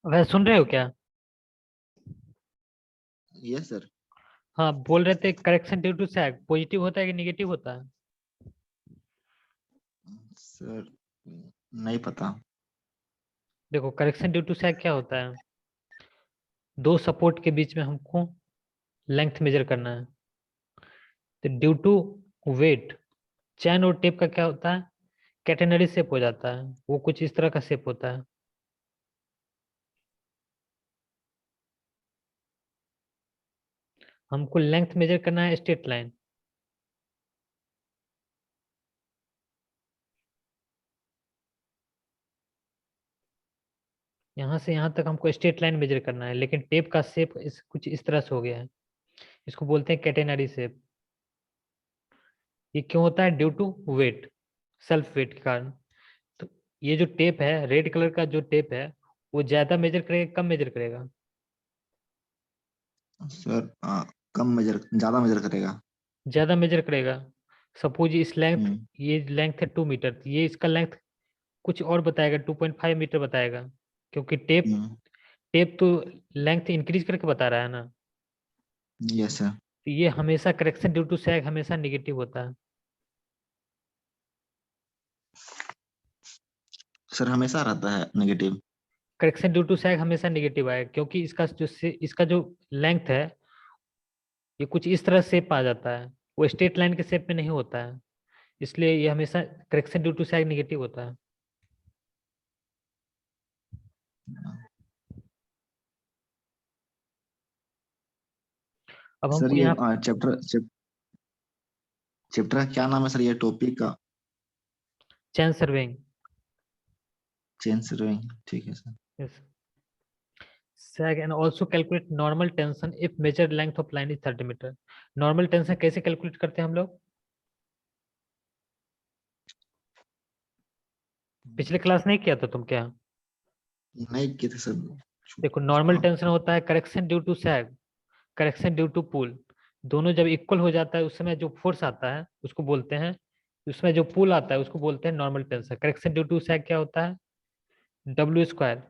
वह सुन रहे हो क्या? Yes sir. हाँ, बोल रहे थे correction due to sag positive होता है कि निगेटिव होता है? सर नहीं पता। देखो, करेक्शन ड्यू टू सैग क्या होता है? दो सपोर्ट के बीच में हमको लेंथ मेजर करना है। तो ड्यू टू वेट, चैन और टेप का क्या होता है? कैटेनरी शेप हो जाता है, वो कुछ इस तरह का शेप होता है। हमको लेंथ मेजर करना है स्ट्रेट लाइन। यहाँ से यहाँ तक हमको स्ट्रेट लाइन मेजर करना है, लेकिन टेप का शेप कुछ इस तरह से हो गया है। इसको बोलते हैं कैटेनरी शेप। ये क्यों होता है? Due to weight, self weight के कारण। तो ये जो टेप है, रेड कलर का जो टेप है, वो ज्यादा मेजर करेगा कम मेजर करेगा? सर कम मेजर ज्यादा मेजर करेगा। ज्यादा मेजर करेगा। सपोज इस लेंथ, हम्म। ये लेंथ है 2 मीटर, ये इसका लेंथ कुछ और बताएगा, 2.5 मीटर बताएगा। क्योंकि टेप हम्म। टेप तो लेंथ इंक्रीज करके बता रहा है ना। Yes sir. तो ये हमेशा करेक्शन ड्यू टू सैग हमेशा निगेटिव होता है। सर हमेशा रहता है नेगेटिव। करेक्शन ड्यू टू सैग हमेशा निगेटिव आएगा, क्योंकि इसका जो लेंथ है, ये कुछ इस तरह शेप आ जाता है। वो स्ट्रेट लाइन के शेप में नहीं होता है, इसलिए ये हमेशा correction due to sag negative होता है। अब सर हमको ये यहाँ चैप्टर का क्या नाम है सर, ये टॉपिक का? चैन सर्वेइंग। चेन सर्विंग, ठीक है sir. sag and also calculate normal tension if measured length of line is 30 metre. Normal tension कैसे कैलकुलेट करते हैं हम लोग? पिछले क्लास नहीं किया था तुम क्या? नहीं किए थे सर। देखो, नॉर्मल टेंशन होता है correction due to sag, correction due to pull. दोनों जब इक्वल हो जाता है उस समय जो फोर्स आता है उसको बोलते हैं, उसमें जो पुल आता है उसको बोलते हैं normal tension. Correction due to sag क्या होता है? W²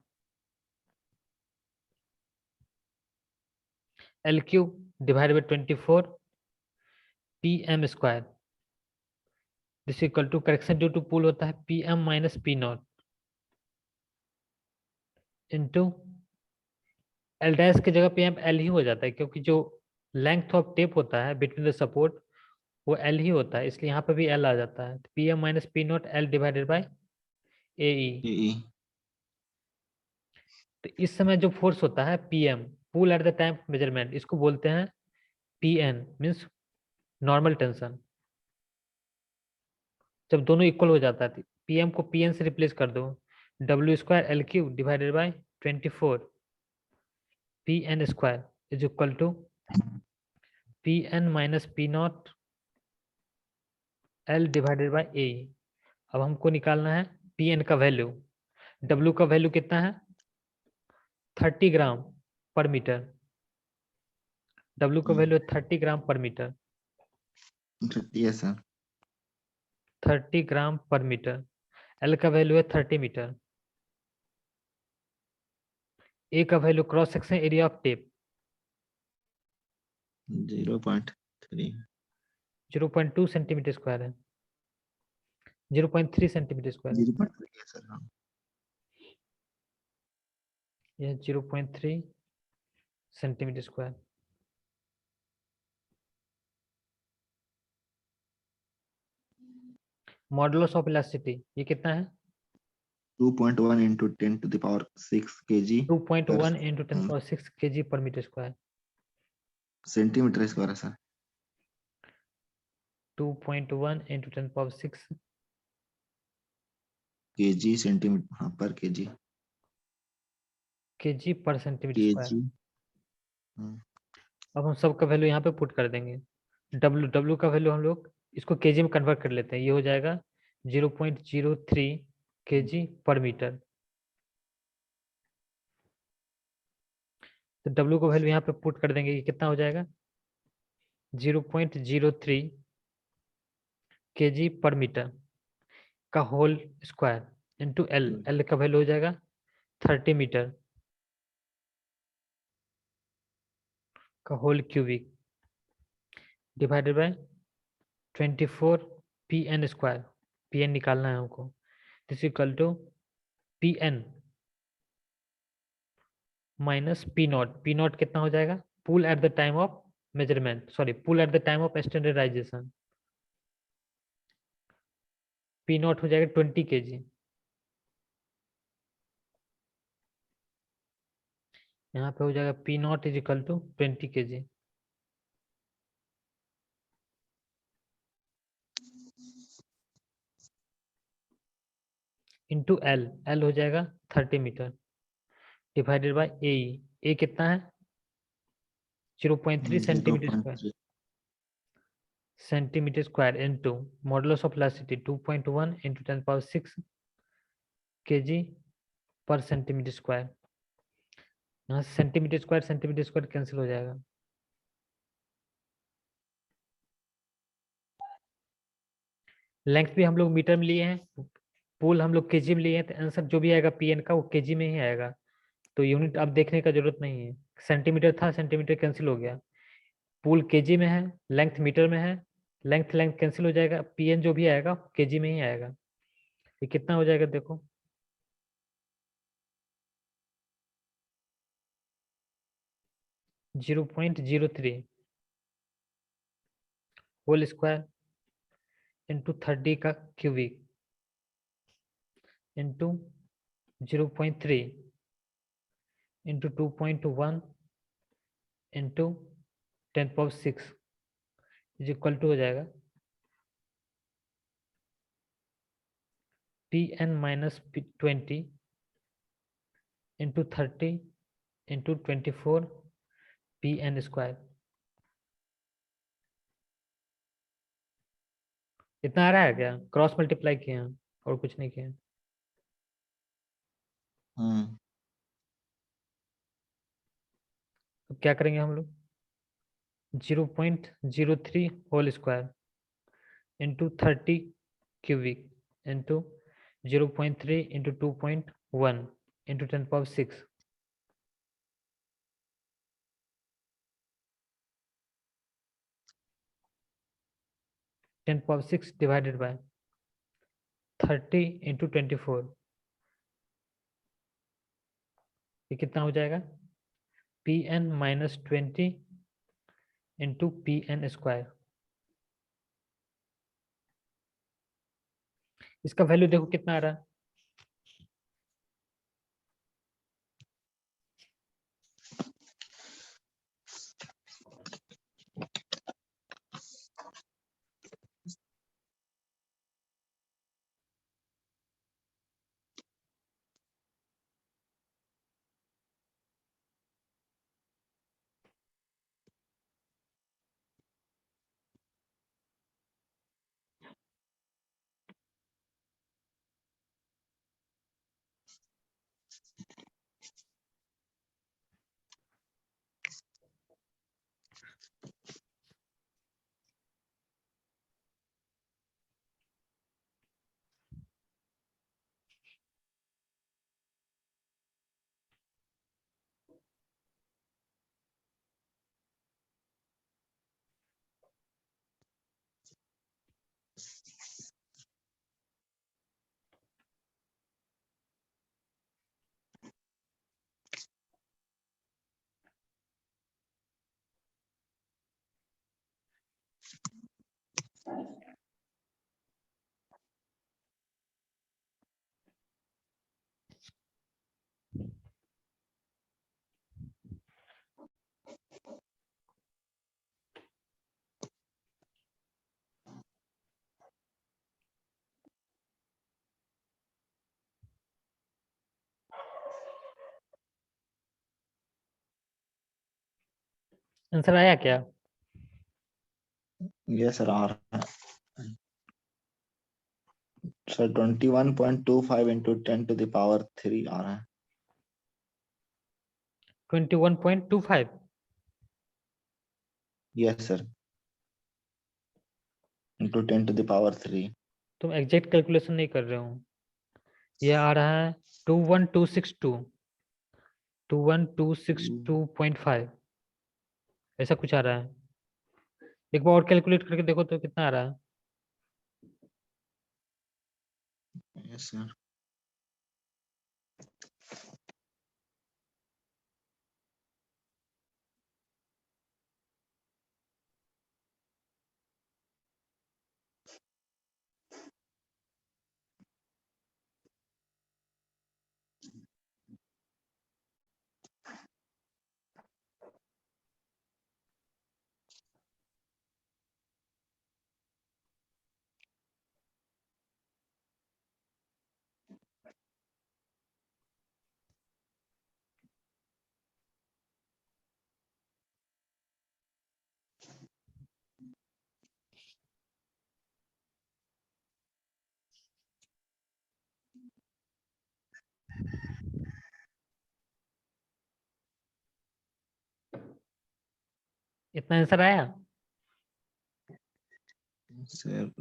L³ divide by 24 PM²। This equal to correction due to pull होता है PM minus P0 into L dash की जगह पे यहाँ एल ही हो जाता है, क्योंकि जो लेंथ ऑफ टेप होता है बिटवीन द सपोर्ट वो एल ही होता है, इसलिए यहाँ पे भी एल आ जाता है। P M minus P naught L divided by A E. E. तो इस समय जो फोर्स होता है P M, pull at the time measurement, इसको बोलते हैं P N, means normal tension. जब दोनों इक्वल हो जाता है पी एम को पी एन से रिप्लेस कर दो, W² L³ divided by 24 PN² is equal to P N minus P naught L divided by ए। अब हमको निकालना है पी एन का वैल्यू। डब्ल्यू का वैल्यू कितना है? 30 ग्राम पर मीटर। डब्ल्यू का वैल्यू है 30 ग्राम पर मीटर। Yes sir. 30 ग्राम पर मीटर। एल का वैल्यू है 30 मीटर। ए का value cross section area of tape 0.3। 0.2 centimetre square है। 0.3 सेंटीमीटर स्क्वायर है। 0.3 है सर, हाँ। यह 0.3 centimetre square. Modulus of elasticity ये कितना है? 2.1 इंटू 10⁶ kg 2.1 इंटू 10⁶ kg/मीटर स्क्वायर। सेंटीमीटर स्क्वायर है सर। 2.1 इंटू 10⁶ केजी सेंटीमीटर, हाँ, पर केजी। kg/सेंटीमीटर स्क्वायर। केजी। अब हम सबका वैल्यू यहाँ पे पुट कर देंगे। डब्ल्यू डब्ल्यू का वैल्यू हम लोग इसको केजी में कन्वर्ट कर लेते हैं, ये हो जाएगा 0.03 kg/मीटर। तो डब्ल्यू का वैल्यू यहाँ पे पुट कर देंगे, ये कितना हो जाएगा? 0.03 kg/मीटर का whole square into L. L का वैल्यू हो जाएगा 30 मीटर। का whole cubic divided by 24 pn square, pn निकालना है हमको, this equal to pn minus P nought कितना हो जाएगा, pull at the time of measurement, sorry pull at the time of standardisation, P nought हो जाएगा 20 kg, यहाँ पे हो जाएगा P nought is equal to 20 kg into L हो जाएगा 30 मीटर डिवाइडेड बाय ए कितना है 0.3 centimetre square, 0.3 centimetre square into modulus of velocity 2.1 into 10⁶ kg पर सेंटीमीटर स्क्वायर, यहाँ सेंटीमीटर स्क्वायर कैंसिल हो जाएगा, लेंथ भी हम लोग मीटर में लिए हैं, पूल हम लोग केजी में लिए हैं, तो आंसर जो भी आएगा पीएन का वो केजी में ही आएगा, तो यूनिट अब देखने का जरूरत नहीं है, सेंटीमीटर था सेंटीमीटर कैंसिल हो गया, पूल केजी में है, लेंथ मीटर में है, लेंथ कैंसिल हो जाएगा, पीएन जो भी आएगा केजी में ही आएगा, ये कितना हो जाएगा देखो 0.03 होल स्क्वायर इंटू 30 का cubic into 0.3 into 2.1 into 10⁶ is equal to हो जाएगा pn minus 20 into 30 into 24 pn square, इतना आ रहा है क्या, क्रॉस मल्टीप्लाई किए हैं और कुछ नहीं किया, तो क्या करेंगे हम लोग 0.03 whole square into 30 cubic into 0.3 into 2.1 into 10⁶ 10⁶ divided by 30 into 24, ये कितना हो जाएगा pn minus 20 into pn square, इसका वैल्यू देखो कितना आ रहा है, आंसर आया क्या, ये सर आ रहा है सर 21.25 इंटू 10⁻³ आ रहा है 21.25, यस सर इंटू 10⁻³ तुम एग्जैक्ट कैलकुलेशन नहीं कर रहे हो, ये आ रहा है 21262 21262.5, ऐसा कुछ आ रहा है। एक बार और कैलकुलेट करके देखो तो कितना आ रहा है। Yes, sir. इतना आंसर आया। सर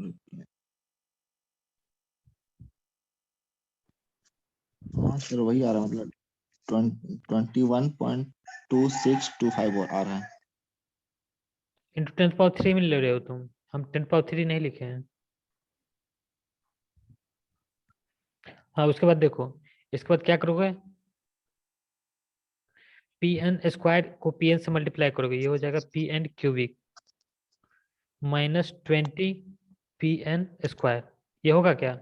हाँ सर वही आ रहा है, मतलब 21.2625 आ रहा है। इंटू 10 पावर 3 में ले रहे हो तुम, हम 10 पावर 3 नहीं लिखे हैं। हाँ उसके बाद देखो, इसके बाद क्या करोगे, पी एन स्क्वायर को पी एन से मल्टीप्लाई करोगे, ये हो जाएगा P N cubic -20 P N square. ये होगा क्या,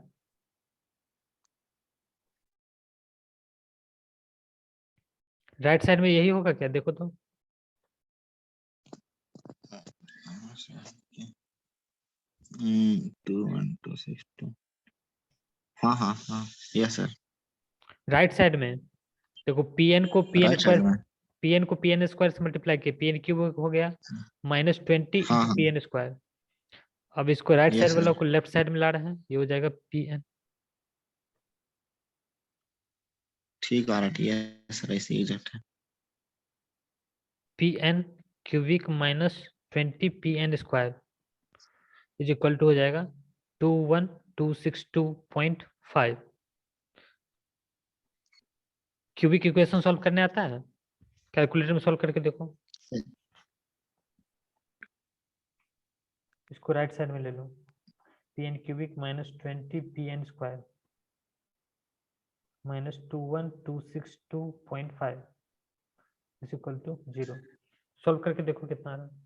राइट साइड में यही होगा क्या, देखो तो। 21.262। हाँ हाँ हाँ, यस सर। राइट साइड में देखो, पी एन को P N right side square, में। पी एन को पी एन स्क्वायर से मल्टीप्लाई किया, पी एन क्यूब हो गया -20 हाँ इंटू हाँ, पी एन स्क्वायर। अब इसको राइट साइड यस वाला सर। को लेफ्ट साइड में ला रहे हैं, ये हो जाएगा पी एन, ठीक आ रहा है, ठीक है सर, ऐसे एग्जैक्ट है। P N cubic -20 P N square is equal to हो जाएगा 21262.5। क्यूबिक इक्वेशन सॉल्व करने आता है, कैलकुलेटर में सॉल्व करके देखो। इसको राइट साइड में ले लो, P N cubic -20 P N square -21262.5 is equal to 0। Solve करके देखो कितना आ रहा है।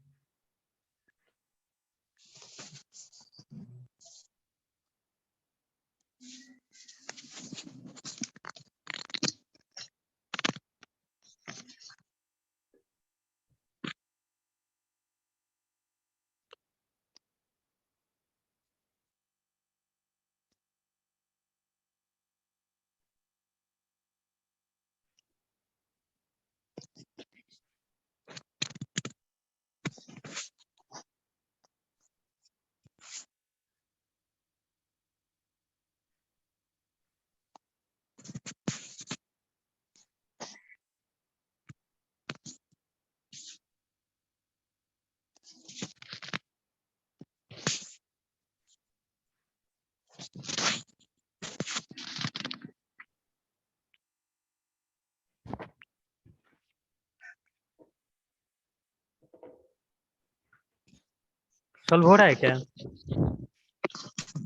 सॉल्व हो रहा है क्या,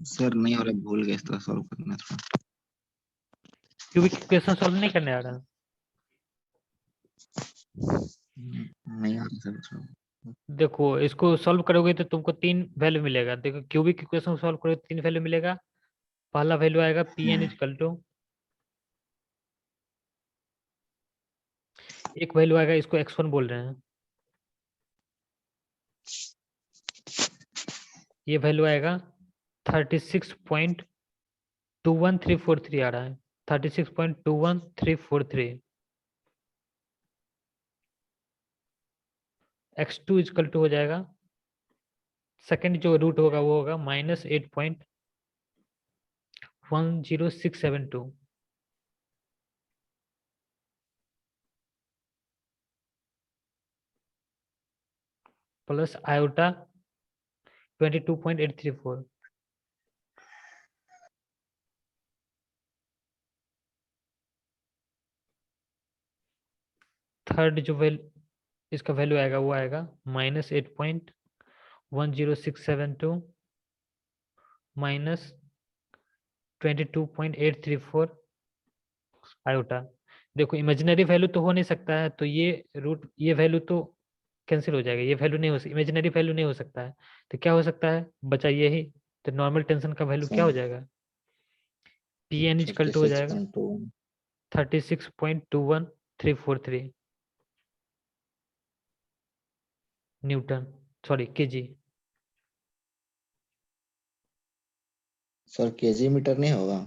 सर नहीं, और भूल गए इसका सॉल्व करना थोड़ा। क्यूबिक इक्वेशन सॉल्व नहीं करने आ रहा है। नहीं आ रहा सर थोड़ा। देखो इसको सॉल्व करोगे तो तुमको 3 वैल्यू मिलेगा, देखो क्यूबिक इक्वेशन सॉल्व करोगे तो 3 वैल्यू मिलेगा। पहला वैल्यू आएगा पी एन इजकल टू, एक वैल्यू आएगा, इसको x1 बोल रहे हैं, ये वैल्यू आएगा 36.21343 आ रहा है, 36.21343। x2 इजकल टू हो जाएगा, सेकेंड जो रूट होगा वो होगा -8.10672 प्लस आयोटा 22.834। थर्ड जो वैल्यू, इसका वैल्यू आएगा, वो आएगा -8.10672 माइनस 22.834 आयोटा। देखो इमेजिनरी वैल्यू तो हो नहीं सकता है, तो ये वैल्यू तो कैंसिल हो जाएगा, ये वैल्यू नहीं हो सकता, इमेजिनरी वैल्यू नहीं हो सकता है। तो क्या हो सकता है, बचा यही। तो नॉर्मल टेंशन का वैल्यू क्या हो सर जाएगा, Pn इक्वल थर्टी टू हो सिक्स जाएगा point two 36.21343 newton, sorry kg. Sir kg metre नहीं होगा?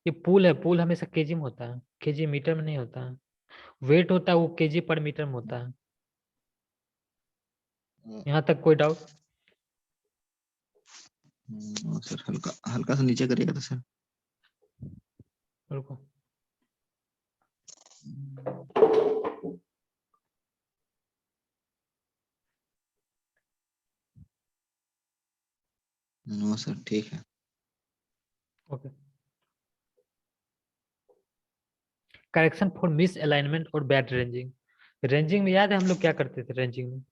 ये पूल है, पूल हमेशा केजी में होता है, केजी मीटर में नहीं होता है। वेट होता है वो केजी पर मीटर में होता है। यहाँ तक कोई डाउट? सर हल्का हल्का सा नीचे करिएगा तो सर। रुको। नो सर ठीक है। Okay. Correction for miss alignment और बैड रेंजिंग। रेंजिंग में याद है हम लोग क्या करते थे, रेंजिंग में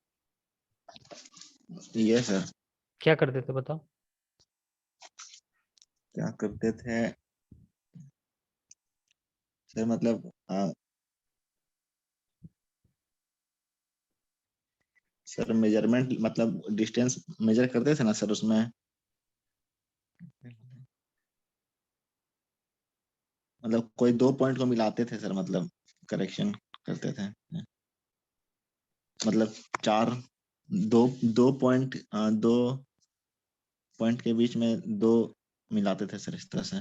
ये सर क्या करते थे बताओ। क्या करते थे सर, मतलब सर मेजरमेंट मतलब डिस्टेंस मेजर करते थे ना सर उसमें। मतलब कोई दो पॉइंट को मिलाते थे सर, मतलब करेक्शन करते थे। मतलब चार दो दो पॉइंट दो पॉइंट के बीच में दो मिलाते थे सर, इस तरह से।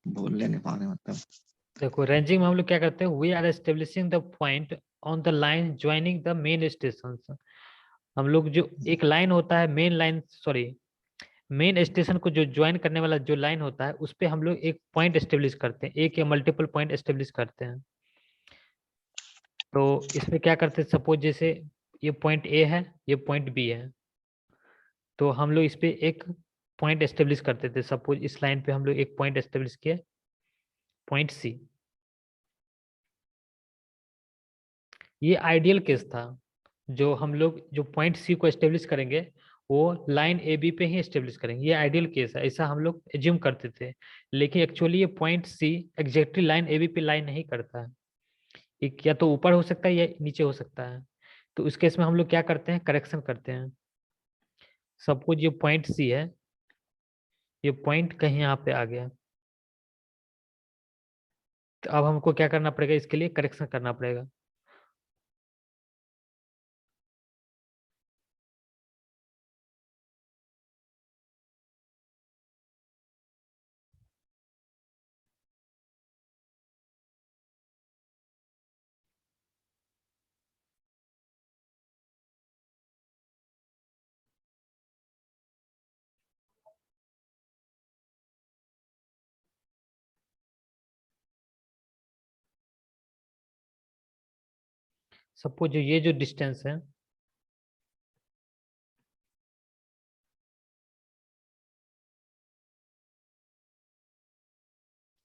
बोल नहीं पा रहे मतलब। देखो रेंजिंग में हम लोग क्या करते हैं, we are establishing the point on the line joining the main station. हम लोग जो एक लाइन होता है main line, sorry main station को जो ज्वाइन करने वाला जो लाइन होता है, उस पे हम लोग एक पॉइंट एस्टेब्लिश करते हैं, एक या मल्टीपल पॉइंट एस्टेब्लिश करते हैं। तो इसमें क्या करते हैं, सपोज जैसे ये पॉइंट ए है, ये पॉइंट बी है, तो हम लोग इस पे एक पॉइंट एस्टेब्लिश करते थे। सपोज इस लाइन पे हम लोग एक पॉइंट एस्टेब्लिश किए, पॉइंट सी। ये आइडियल केस था, जो हम लोग जो पॉइंट सी को एस्टेब्लिश करेंगे वो लाइन ए बी पे ही एस्टेब्लिश करेंगे। ये आइडियल केस है, ऐसा हम लोग एज्यूम करते थे। लेकिन एक्चुअली ये point C exactly line A B पे लाइन नहीं करता है, एक या तो ऊपर हो सकता है या नीचे हो सकता है। तो उस केस में हम लोग क्या करते हैं, करेक्शन करते हैं। सपोज ये पॉइंट सी है, ये पॉइंट कहीं यहाँ पे आ गया, तो अब हमको क्या करना पड़ेगा, इसके लिए करेक्शन करना पड़ेगा। सपोज ये जो डिस्टेंस है,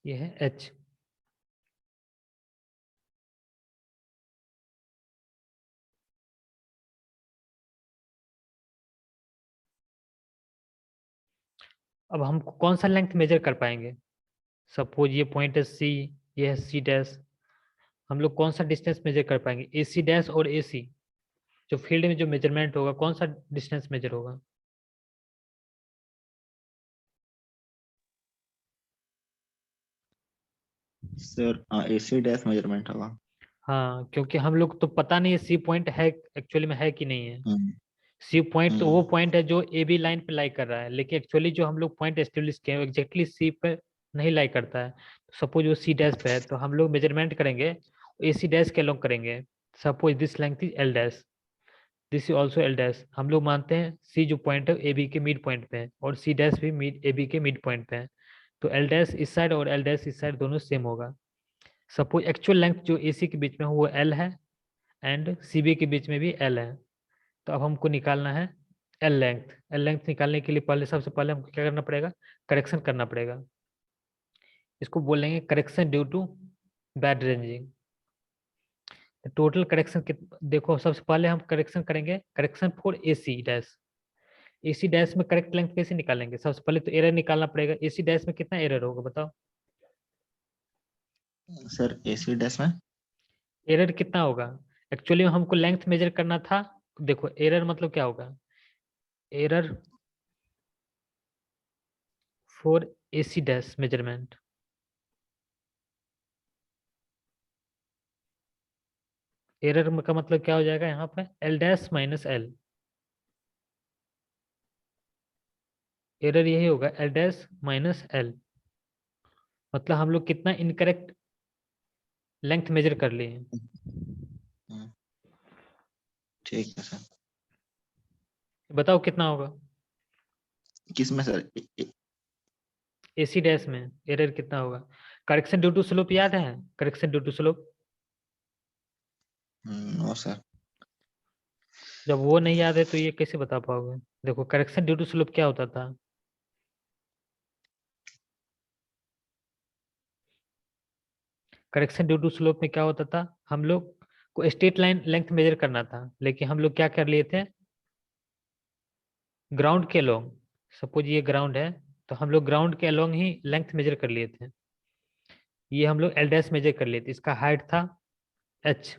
ये है एच। अब हम कौन सा लेंथ मेजर कर पाएंगे, सपोज ये पॉइंट है सी, ये है सी डैश, हम लोग कौन सा डिस्टेंस मेजर कर पाएंगे, ए सी डैश और ए सी, जो फील्ड में जो मेजरमेंट होगा कौन सा डिस्टेंस मेजर होगा। सर एसी डैश मेजरमेंट होगा। हाँ, क्योंकि हम लोग तो पता नहीं है सी पॉइंट है एक्चुअली में है कि नहीं है। हम्म सी पॉइंट तो वो हम्म पॉइंट है जो ए बी लाइन पे लाई कर रहा है, लेकिन एक्चुअली जो हम लोग पॉइंट एस्टेब्लिश किए हैं एग्जैक्टली सी पे नहीं लाई करता है। सपोज वो सी डैश पे है, तो हम लोग मेजरमेंट करेंगे ए सी डैश के अलॉन्ग करेंगे। Suppose this length is L dash, this is also L dash. हम लोग मानते हैं सी जो पॉइंट है ए बी के मिड पॉइंट पे है, और सी डैश भी मिड ए बी के मिड पॉइंट पे है। तो एल डैश इस साइड और एल डैश इस साइड दोनों सेम होगा। सपोज एक्चुअल लेंथ जो ए सी के बीच में हो वो एल है, एंड सी बी के बीच में भी एल है। तो अब हमको निकालना है एल लेंथ। एल लेंथ निकालने के लिए पहले सबसे पहले हमको क्या करना पड़ेगा, करेक्शन करना पड़ेगा। इसको बोलेंगे correction due to bad ranging. Total correction देखो, सबसे पहले हम करेक्शन करेंगे, correction for AC dash. AC dash में करेक्ट लेंथ कैसे निकालेंगे? सबसे पहले तो एरर निकालना पड़ेगा। एसी डैश में कितना एरर होगा बताओ? सर एसी डैश में एरर कितना होगा? एक्चुअली हमको लेंथ मेजर करना था। देखो एरर मतलब क्या होगा? Error for AC dash measurement. Error का मतलब क्या हो जाएगा यहाँ पे? L dash minus L. Error यही होगा, एल डैश माइनस एल। मतलब हम लोग कितना इनकरेक्ट लेंथ मेजर कर लिए हैं। हम्म, ठीक है सर। बताओ कितना होगा? किस में सर एसी डैश में एरर कितना होगा? करेक्शन ड्यू टू स्लोप याद है? Correction due to slope. No sir. जब वो नहीं याद है तो ये कैसे बता पाओगे? देखो करेक्शन ड्यू टू स्लोप क्या होता था? करेक्शन ड्यू टू स्लोप में क्या होता था? हम लोग को स्ट्रेट लाइन लेंथ मेजर करना था, लेकिन हम लोग क्या कर लिए थे? ग्राउंड के अलोंग, सपोज ये ग्राउंड है, तो हम लोग ग्राउंड के अलोंग ही लेंथ मेजर कर लिए थे। ये हम लोग एल डैश मेजर कर लिए थे, इसका हाइट था एच।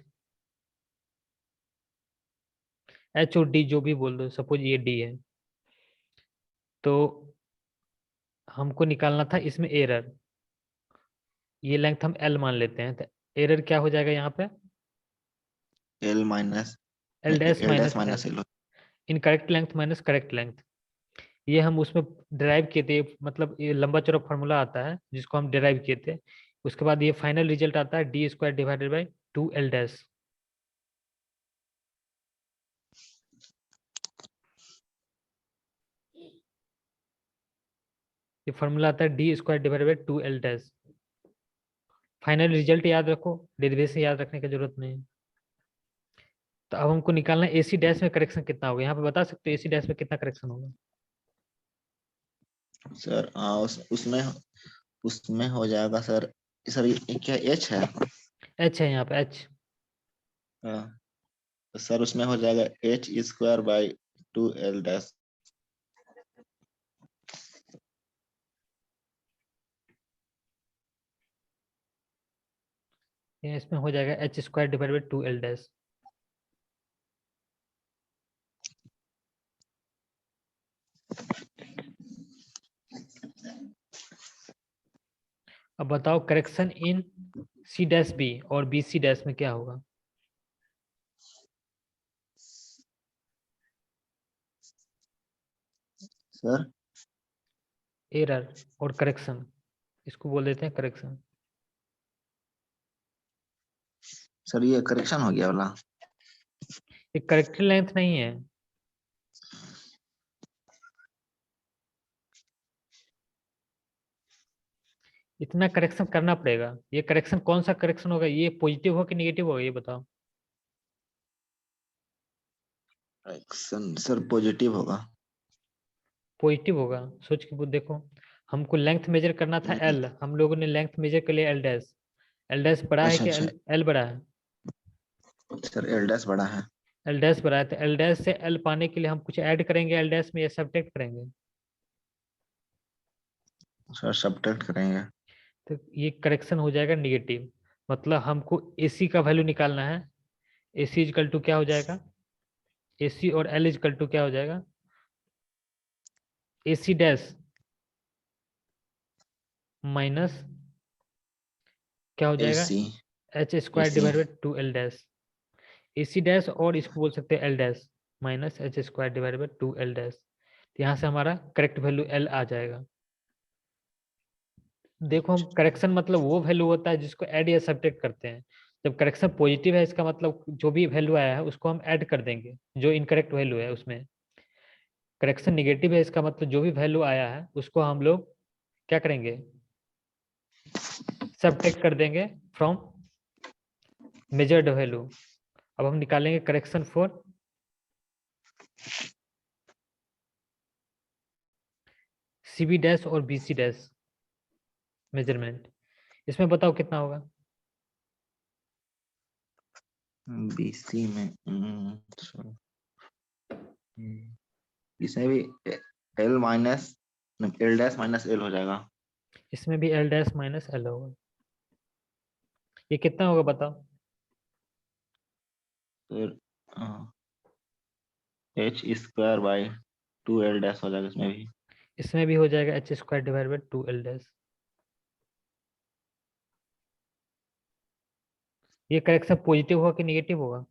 एच और डी जो भी बोल दो, सपोज ये डी है, तो हमको निकालना था इसमें एरर। ये लेंथ हम एल मान लेते हैं, तो एरर क्या हो जाएगा यहाँ पे? L minus L dash L dash minus L. Minus L. Incorrect length minus correct length. ये हम उसमें डिराइव किए थे, मतलब ये लंबा चौड़ा फॉर्मूला आता है जिसको हम डिराइव किए थे। उसके बाद ये फाइनल रिजल्ट आता है D square divided by 2 L dash. ये फॉर्मूला आता है D square divided by 2 L dash. Final result याद रखो, डेरिवेशन याद रखने की जरूरत नहीं है। तो अब हमको निकालना है एसी डैश में करेक्शन कितना होगा। यहाँ पे बता सकते हो एसी डैश में कितना करेक्शन होगा? सर उसमें उसमें हो जाएगा सर। सर ये क्या एच है? एच है यहाँ पे, एच। हाँ, तो सर उसमें हो जाएगा H square by 2 L dash. इसमें हो जाएगा H square divide by 2 L dash. अब बताओ correction in C dash B और बी सी डैश में क्या होगा? सर एरर और करेक्शन, इसको बोल देते हैं करेक्शन। सर ये करेक्शन हो गया वाला। ये करेक्टेड लेंथ नहीं है। इतना करेक्शन करना पड़ेगा। ये करेक्शन कौन सा करेक्शन होगा? ये पॉजिटिव हो कि नेगेटिव होगा ये बताओ? करेक्शन सर पॉजिटिव होगा। पॉजिटिव होगा। सोच के देखो, हमको लेंथ मेजर करना था एल, हम लोगों ने लेंथ मेजर कर लिया एल डैश। एल डैश बड़ा है अच्छा कि अच्छा। एल बड़ा है? सर एल डैश बड़ा है। एल डैश बड़ा है, तो एल डैश से एल पाने के लिए हम कुछ ऐड करेंगे एल डैश में या सब्ट्रैक्ट करेंगे? सर सब्ट्रैक्ट करेंगे। तो ये करेक्शन हो जाएगा निगेटिव। मतलब हमको एसी का वैल्यू निकालना है। एसी इजकल टू क्या हो जाएगा? एसी और एल इजकल टू क्या हो जाएगा? एसी डैश माइनस क्या हो जाएगा? AC H square AC divide by 2 L dash. AC dash और इसको बोल सकते हैं L dash minus H square divide by 2 L dash. यहाँ से हमारा करेक्ट वैल्यू एल आ जाएगा। देखो हम करेक्शन मतलब वो वैल्यू होता है जिसको ऐड या सब्ट्रैक्ट करते हैं। जब करेक्शन पॉजिटिव है इसका मतलब जो भी वैल्यू आया है उसको हम ऐड कर देंगे जो इनकरेक्ट वैल्यू है उसमें। करेक्शन निगेटिव है इसका मतलब जो भी वैल्यू आया है उसको हम लोग क्या करेंगे? सब्ट्रैक्ट कर देंगे फ्रॉम मेजर्ड वैल्यू। अब हम निकालेंगे करेक्शन फॉर सीबी डैश और बीसी डैश मेजरमेंट। इसमें बताओ कितना होगा? BC में इसमें भी L minus L dash minus L हो जाएगा। इसमें भी L डैश माइनस L होगा। ये कितना होगा बताओ? फिर H square by 2L dash हो जाएगा इसमें भी। इसमें भी हो जाएगा H square divide by 2L dash. ये करेक्शन पॉजिटिव होगा कि नेगेटिव होगा?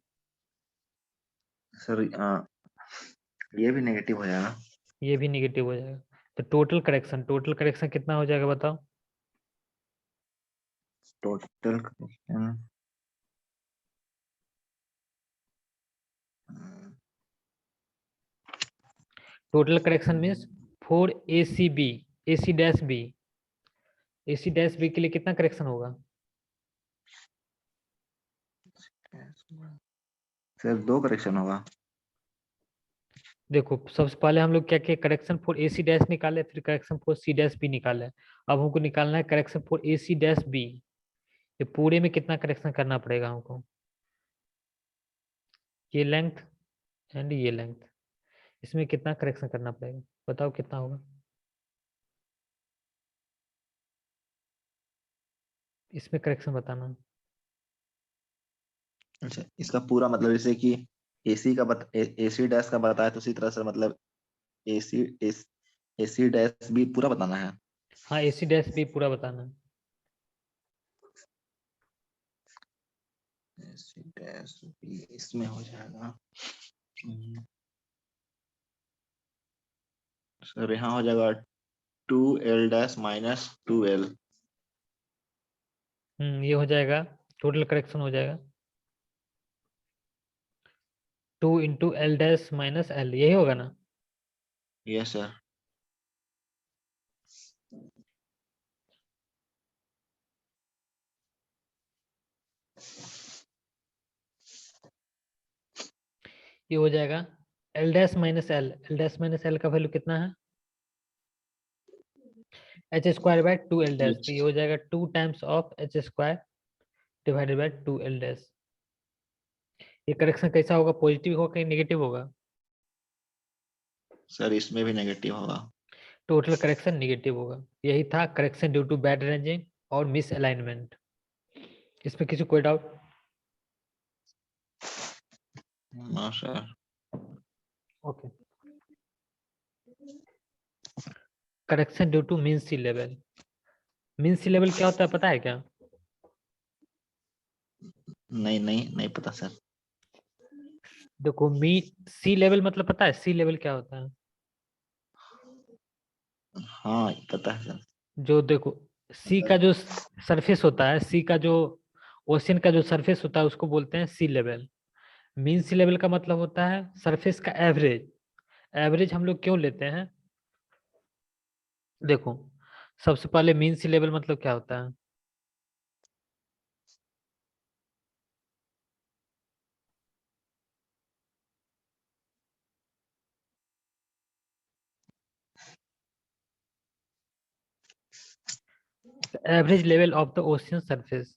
सर ये भी नेगेटिव हो जाएगा। ये भी नेगेटिव हो जाएगा। तो टोटल करेक्शन कितना हो जाएगा बताओ? Total correction total correction means for AC dash B, AC dash B के लिए कितना करेक्शन होगा? सर 2 करेक्शन होगा। देखो सबसे पहले हम लोग क्या किए, करेक्शन फॉर AC डैश निकाले, फिर correction for C dash B निकाले। अब हमको निकालना है correction for AC dash B. ये पूरे में कितना करेक्शन करना पड़ेगा हमको? ये लेंथ एंड ये लेंथ, इसमें कितना करेक्शन करना पड़ेगा बताओ कितना होगा? इसमें करेक्शन बताना। अच्छा, इसका पूरा मतलब जैसे कि AC डैश का बताया तो उसी तरह से मतलब AC AC डैश भी पूरा बताना है। हाँ AC डैश बी पूरा बताना है। AC डैश भी इसमें हो जाएगा। सर यहाँ हो जाएगा 2L डैश माइनस 2L। ये हो जाएगा, टोटल करेक्शन हो जाएगा 2 into L dash minus L, यही होगा ना? Yes sir. ये हो जाएगा L डैश माइनस L का वैल्यू कितना है? H square by 2L dash, तो ये हो जाएगा 2 times of H square divided by 2L dash. ये करेक्शन कैसा होगा, पॉजिटिव होगा कि नेगेटिव होगा? सर इसमें भी नेगेटिव होगा। टोटल करेक्शन नेगेटिव होगा। यही था correction due to bad ranging और मिस अलाइनमेंट। इसमें किसी कोई doubt? No sir. Okay. Correction due to mean sea level. Mean sea level क्या होता है पता है क्या? नहीं नहीं नहीं पता सर। देखो मीन सी लेवल मतलब पता है सी लेवल क्या होता है? हाँ पता है सर। जो देखो सी का जो सरफेस होता है, सी का जो ओशियन का जो सरफेस होता है उसको बोलते हैं सी लेवल। मीन सी लेवल का मतलब होता है सरफेस का एवरेज। एवरेज हम लोग क्यों लेते हैं? देखो सबसे पहले मीन सी लेवल मतलब क्या होता है? Average level of the ocean surface.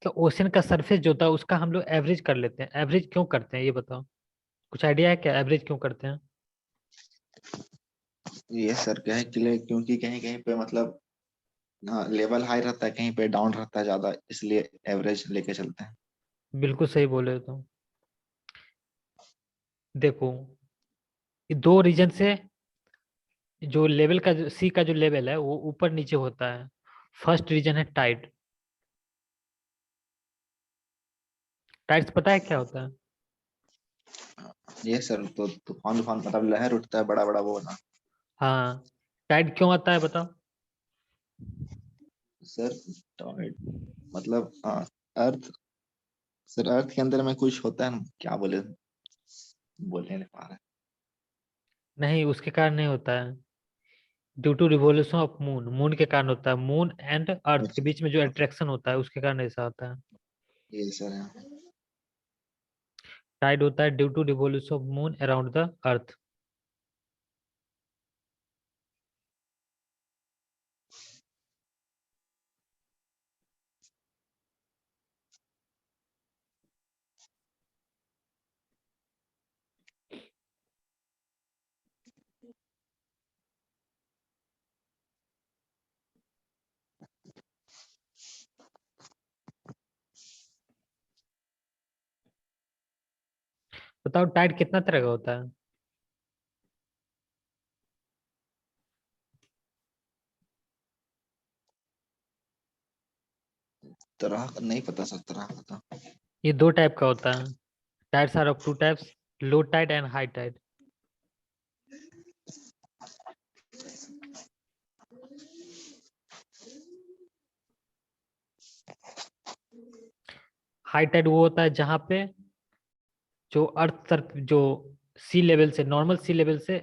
तो ओशियन का सरफेस जो होता है उसका हम लोग एवरेज कर लेते हैं। एवरेज क्यों करते हैं ये बताओ? कुछ आइडिया है क्या एवरेज क्यों करते हैं? ये सर क्या है क्योंकि कहीं कहीं पे मतलब लेवल हाई रहता है, कहीं पे डाउन रहता है ज्यादा, इसलिए एवरेज लेके चलते हैं। बिल्कुल सही बोले हो तुम। देखो ये दो रीजन से जो लेवल का सी का जो लेवल है वो ऊपर नीचे होता है। फर्स्ट रीजन है टाइड। टाइड्स पता है क्या होता है? ये सर तो तूफान तूफान मतलब लहर उठता है बड़ा बड़ा वो ना। हाँ, टाइड क्यों आता है बताओ? सर टॉर्नेड मतलब अर्थ, सर अर्थ के अंदर में कुछ होता है ना, क्या बोलने नहीं पा रहे। नहीं, उसके कारण नहीं होता है। Due to revolution of moon, moon के कारण होता है। मून एंड अर्थ के बीच में जो अट्रैक्शन होता है उसके कारण ऐसा होता है। ये सर है। टाइड होता है due to revolution of moon around the earth. बताओ टाइड कितना तरह का होता है? तरह नहीं पता सर, तरह पता। ये दो टाइप का होता है। Tides are of two types, low tide and high tide. High tide वो होता है जहां पे जो अर्थ सर जो सी लेवल से, नॉर्मल सी लेवल से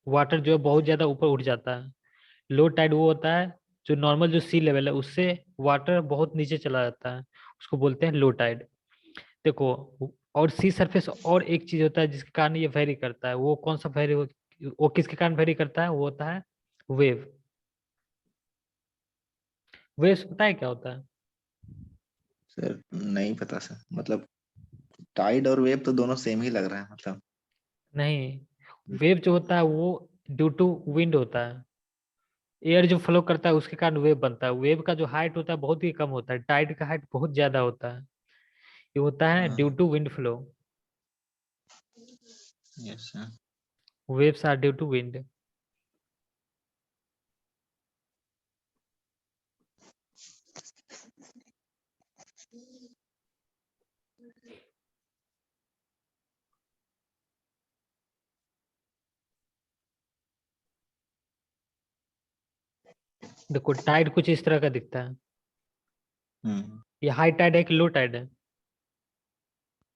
वाटर जो है बहुत ज्यादा ऊपर उठ जाता है। लो टाइड वो होता है जो नॉर्मल जो सी लेवल है उससे वाटर बहुत नीचे चला जाता है, उसको बोलते हैं लो टाइड। देखो, और सी सरफेस और एक चीज होता है जिसके कारण ये वेरी करता है। वो कौन सा वेरी, वो किसके कारण वेरी करता है? वो होता है वेव। वेव्स पता है क्या होता है? सर नहीं पता सर, मतलब टाइड और वेव तो दोनों सेम ही लग रहा है मतलब। नहीं, वेव जो होता है वो ड्यू टू विंड होता है। एयर जो फ्लो करता है उसके कारण वेव बनता है। वेव का जो हाइट होता है बहुत ही कम होता है, टाइड का हाइट बहुत ज्यादा होता है। ये होता है ड्यू हाँ। To wind flow. Yes sir. Waves are due to wind. देखो टाइड कुछ इस तरह का दिखता है। हम्म। ये हाई टाइड है कि लो टाइड है?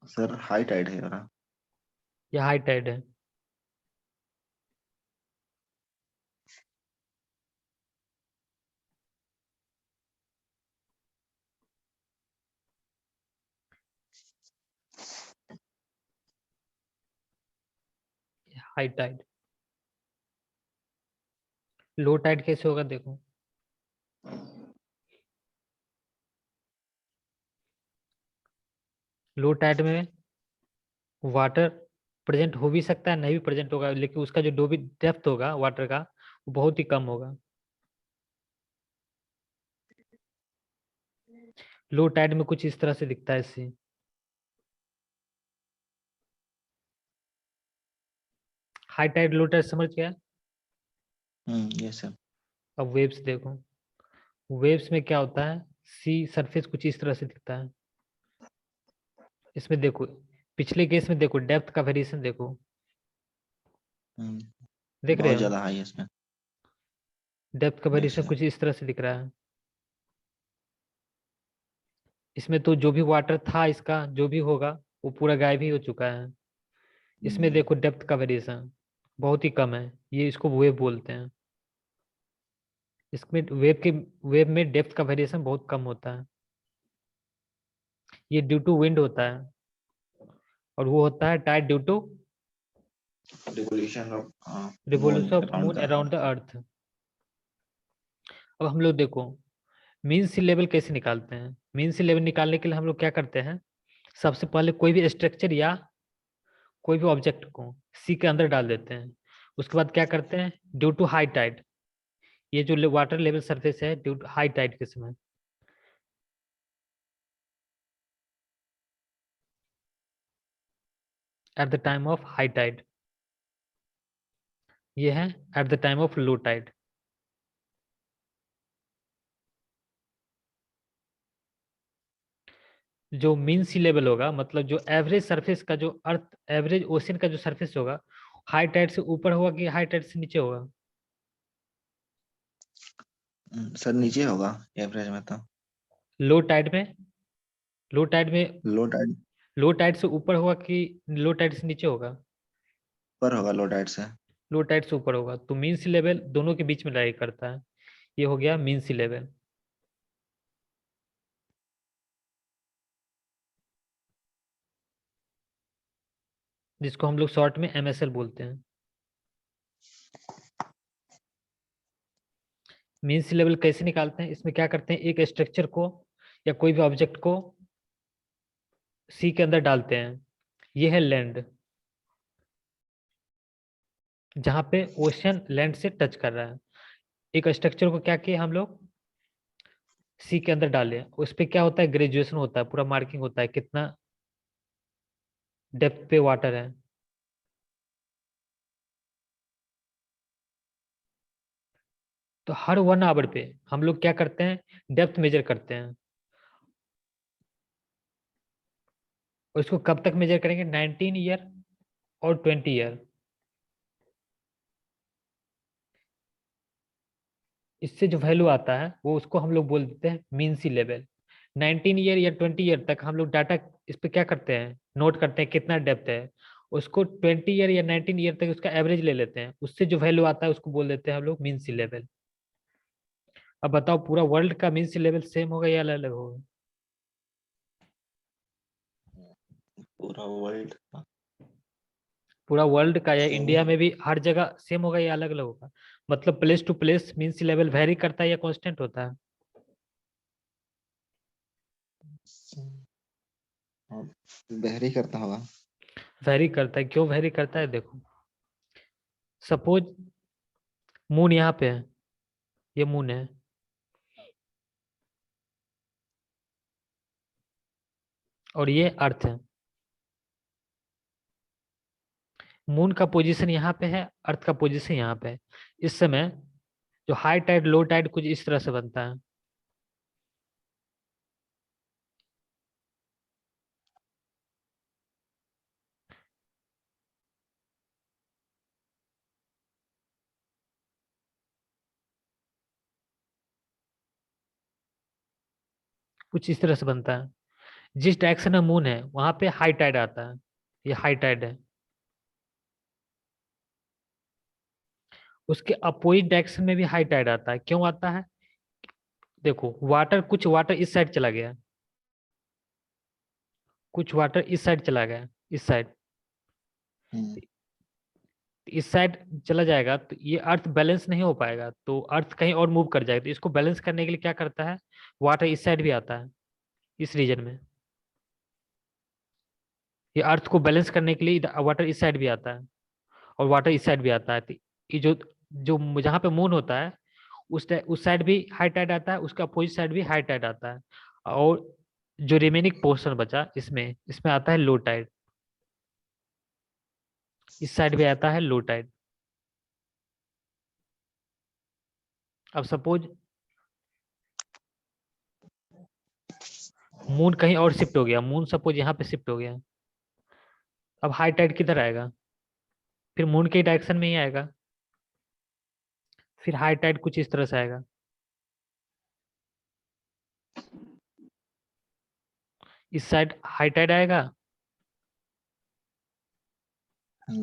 सर हाई टाइड है रहा। ये हाई टाइड है। High tide. लो टाइड कैसे होगा देखो। लो टाइड में वाटर प्रेजेंट हो भी सकता है, नहीं भी प्रेजेंट होगा, लेकिन उसका जो भी डेप्थ होगा वाटर का वो बहुत ही कम होगा। लो टाइड में कुछ इस तरह से दिखता है scene. High tide low tide समझ गया? Yes sir. अब वेव्स देखो। वेव्स में क्या होता है, सी सरफेस कुछ इस तरह से दिखता है। इसमें देखो, पिछले केस में देखो डेप्थ का वेरिएशन देखो, देख रहे बहुत हो? ज्यादा हाई है इसमें। डेप्थ का यस वेरिएशन सर। कुछ इस तरह से दिख रहा है। इसमें तो जो भी वाटर था इसका जो भी होगा वो पूरा गायब ही हो चुका है। इसमें देखो डेप्थ का वेरिएशन बहुत ही कम है, ये इसको वेव बोलते हैं। इसमें वेव में डेप्थ का वेरिएशन बहुत कम होता है। ये ड्यू टू विंड होता है, और वो होता है tide due to revolution of moon revolution of around moon the around the earth. Earth. अब हम लोग देखो मीन सी लेवल कैसे निकालते हैं। मीन सी लेवल निकालने के लिए हम लोग क्या करते हैं, सबसे पहले कोई भी स्ट्रक्चर या कोई भी ऑब्जेक्ट को सी के अंदर डाल देते हैं। उसके बाद क्या करते हैं, ड्यू टू हाई टाइड, ये जो वाटर लेवल सरफेस है ड्यू टू हाई टाइड के समय, at the time of high tide, ये है at the time of low tide. जो मीन सी लेवल होगा मतलब जो एवरेज सरफेस का, जो अर्थ एवरेज ओशन का जो सरफेस होगा, हाई टाइड से ऊपर होगा कि हाई टाइड से नीचे होगा? सर नीचे होगा एवरेज में तो। लो टाइड में, लो टाइड में, लो टाइड लो टाइड से ऊपर होगा कि लो टाइड से नीचे होगा? पर होगा, लो टाइड से। लो टाइड से ऊपर होगा, तो मीन सी लेवल दोनों के बीच में लाई करता है। ये हो गया मीन सी लेवल। जिसको हम लोग शॉर्ट में MSL बोलते हैं। मीन सी लेवल कैसे निकालते हैं? इसमें क्या करते हैं, एक स्ट्रक्चर को या कोई भी ऑब्जेक्ट को सी के अंदर डालते हैं। ये है लैंड, जहां पे ओशन लैंड से टच कर रहा है। एक स्ट्रक्चर को क्या किया हम लोग, सी के अंदर डाले, उस पे क्या होता है, ग्रेजुएशन होता है, पूरा मार्किंग होता है कितना डेप्थ पे वाटर है। तो हर 1 आवर पे हम लोग क्या करते हैं, डेप्थ मेजर करते हैं। और इसको कब तक मेजर करेंगे, 19 ईयर और 20 ईयर। इससे जो वैल्यू आता है वो उसको हम लोग बोल देते हैं मीन सी लेवल। 19 ईयर या 20 ईयर तक हम लोग डाटा इस पे क्या करते हैं, नोट करते हैं कितना डेप्थ है। उसको 20 ईयर या 19 ईयर तक उसका एवरेज ले लेते हैं, उससे जो वैल्यू आता है उसको बोल देते हैं हम लोग मीन सी लेवल। अब बताओ पूरा वर्ल्ड का मीन सी लेवल सेम होगा या अलग अलग होगा? पूरा वर्ल्ड का पूरा वर्ल्ड का या सेम ही इंडिया में भी हर जगह सेम होगा या अलग अलग होगा? मतलब place to place mean sea level vary करता है या कांस्टेंट होता है? वेरी करता होगा। वेरी करता है। क्यों वेरी करता है, देखो सपोज मून यहाँ पे है, ये मून है, और ये अर्थ है। मून का पोजीशन यहाँ पे है, अर्थ का पोजीशन यहाँ पे है। इस समय जो हाई टाइड लो टाइड कुछ इस तरह से बनता है। कुछ इस तरह से बनता है। जिस डायरेक्शन में मून है वहां पे हाई टाइड आता है, ये हाई टाइड है। उसके अपोजिट डायरेक्शन में भी हाई टाइड आता है। क्यों आता है, देखो वाटर, कुछ वाटर इस साइड चला गया, कुछ वाटर इस साइड चला गया, इस साइड। हम्म, इस साइड चला जाएगा तो ये अर्थ बैलेंस नहीं हो पाएगा, तो अर्थ कहीं और मूव कर जाएगा। तो इसको बैलेंस करने के लिए क्या करता है, वाटर इस साइड भी आता है, इस रीजन में। ये अर्थ को बैलेंस करने के लिए वाटर इस साइड भी आता है और वाटर इस साइड भी आता है। तो ये जो जो जहाँ पे मून होता है उस साइड भी हाई टाइड आता है, उसका अपोजिट साइड भी हाई टाइड आता है। और जो रिमेनिंग पोर्शन बचा इसमें इसमें आता है लो टाइड। इस साइड भी आता है लो टाइड। अब सपोज मून कहीं और शिफ्ट हो गया, मून सपोज यहाँ पे शिफ्ट हो गया, अब हाई टाइड किधर आएगा, फिर मून के डायरेक्शन में ही आएगा। फिर हाई टाइड कुछ इस तरह से आएगा। इस साइड हाई टाइड आएगा,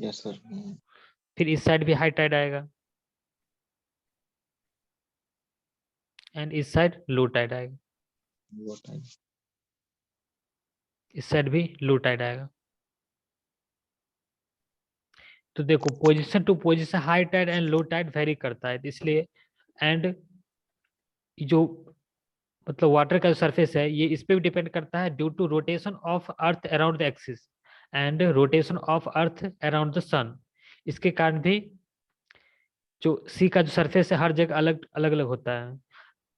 यस सर। फिर इस साइड भी हाई टाइड आएगा, एंड इस साइड लो टाइड आएगा। वो टाइम। इस साइड भी लो टाइड आएगा। तो देखो position to position high tide and low tide vary करता है, तो इसलिए एंड जो मतलब वाटर का जो सरफेस है ये इस पे भी डिपेंड करता है, due to rotation of earth around the axis and rotation of earth around the sun. इसके कारण भी जो सी का जो सरफेस है हर जगह अलग अलग अलग होता है।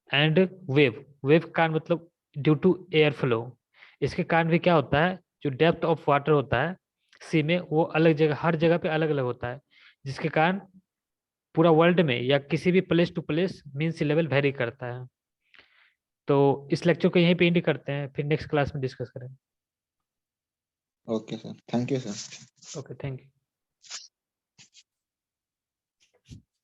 एंड वेव, वेव का मतलब ड्यू टू एयर फ्लो। इसके कारण भी क्या होता है, जो डेप्थ ऑफ वाटर होता है सी में वो अलग जगह, हर जगह पे अलग अलग होता है, जिसके कारण पूरा वर्ल्ड में या किसी भी place to place mean sea level vary करता है। तो इस लेक्चर को यहीं पे एंड करते हैं, फिर नेक्स्ट क्लास में डिस्कस करेंगे। Okay sir, thank you sir. Okay, thank you.